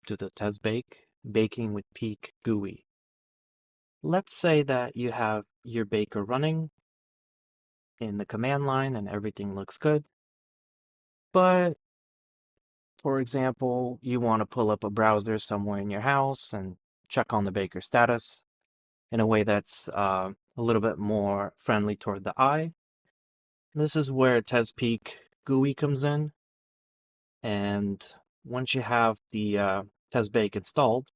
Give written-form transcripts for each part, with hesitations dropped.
to the TezBake Baking with Peak GUI. Let's say that you have your baker running in the command line and everything looks good, but for example, you want to pull up a browser somewhere in your house and check on the baker status in a way that's a little bit more friendly toward the eye. This is where TezPeak GUI comes in, and once you have the TezBake installed,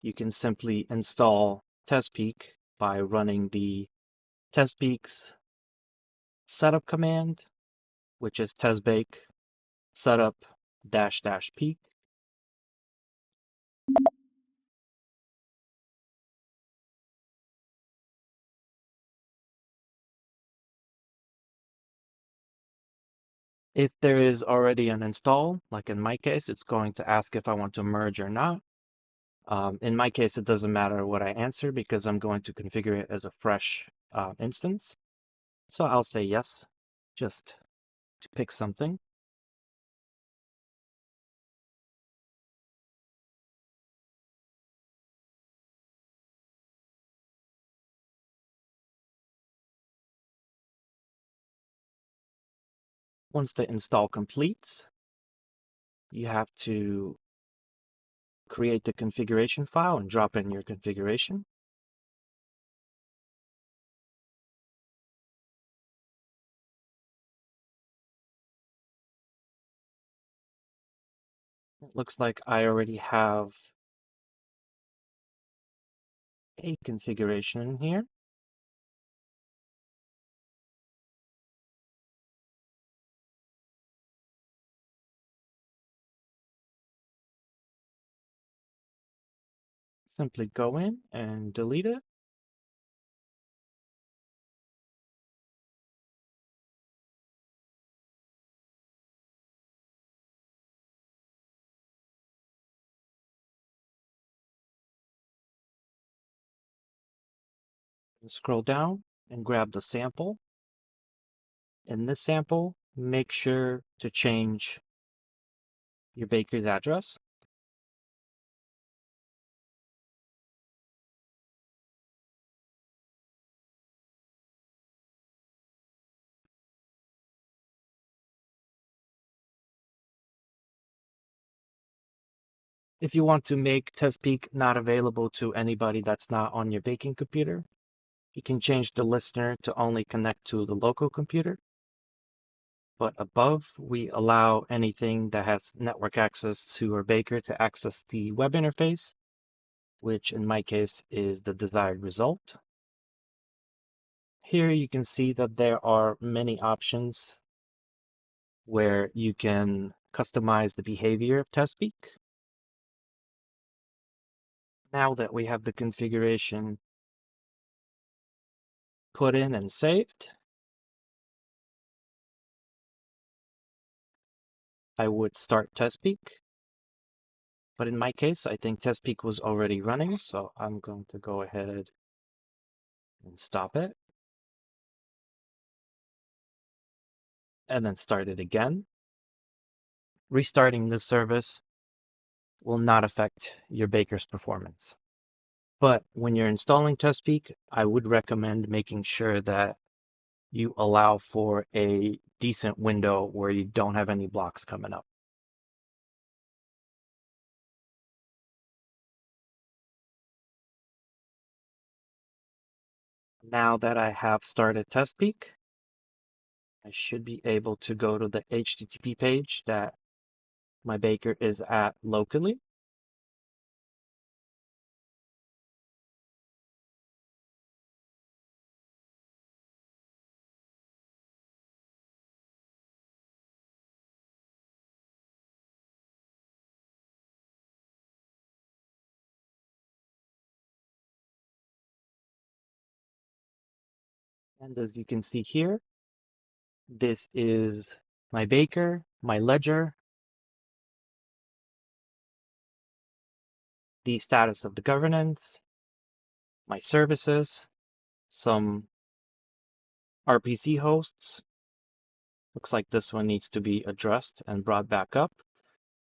you can simply install TezPeak by running the TezPeak's setup command, which is TezBake setup -- peak. If there is already an install, like in my case, it's going to ask if I want to merge or not. In my case, it doesn't matter what I answer because I'm going to configure it as a fresh instance. So I'll say yes, just to pick something. Once the install completes, you have to create the configuration file and drop in your configuration. It looks like I already have a configuration in here. Simply go in and delete it. And scroll down and grab the sample. In this sample, make sure to change your baker's address. If you want to make TezPeak not available to anybody that's not on your baking computer, you can change the listener to only connect to the local computer. But above, we allow anything that has network access to our baker to access the web interface, which in my case is the desired result. Here you can see that there are many options where you can customize the behavior of TezPeak. Now that we have the configuration put in and saved, I would start TezPeak. But in my case, I think TezPeak was already running, so I'm going to go ahead and stop it. And then start it again. Restarting this service will not affect your baker's performance. But when you're installing TezPeak, I would recommend making sure that you allow for a decent window where you don't have any blocks coming up. Now that I have started TezPeak, I should be able to go to the HTTP page that my baker is at locally. And as you can see here, this is my baker, my ledger, the status of the governance, my services, some RPC hosts. Looks like this one needs to be addressed and brought back up.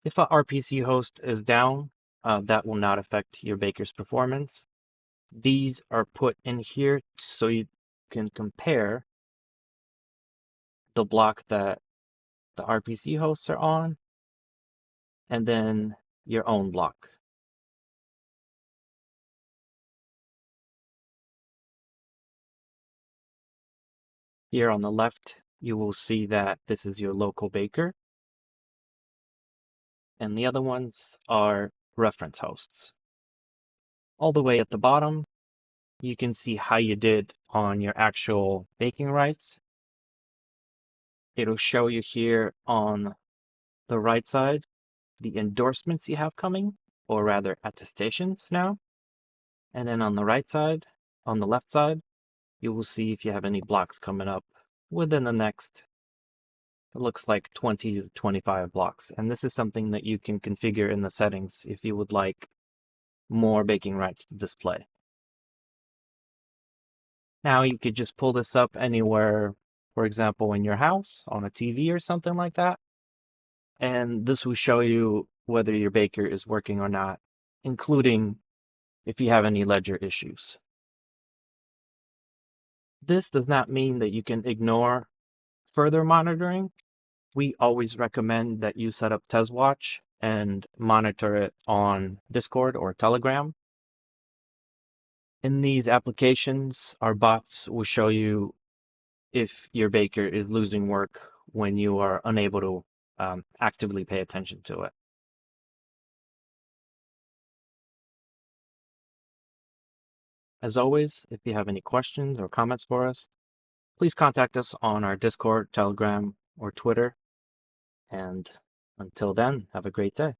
If a RPC host is down, that will not affect your baker's performance. These are put in here so you can compare the block that the RPC hosts are on and then your own block. Here on the left, you will see that this is your local baker, and the other ones are reference hosts. All the way at the bottom, you can see how you did on your actual baking rights. It'll show you here on the right side the endorsements you have coming, or rather attestations now. And then on the right side, on the left side, you will see if you have any blocks coming up within the next, it looks like 20 to 25 blocks. And this is something that you can configure in the settings if you would like more baking rights to display. Now you could just pull this up anywhere, for example, in your house, on a TV or something like that. And this will show you whether your baker is working or not, including if you have any ledger issues. This does not mean that you can ignore further monitoring. We always recommend that you set up TezWatch and monitor it on Discord or Telegram. In these applications, our bots will show you if your baker is losing work when you are unable to actively pay attention to it. As always, if you have any questions or comments for us, please contact us on our Discord, Telegram, or Twitter. And until then, have a great day.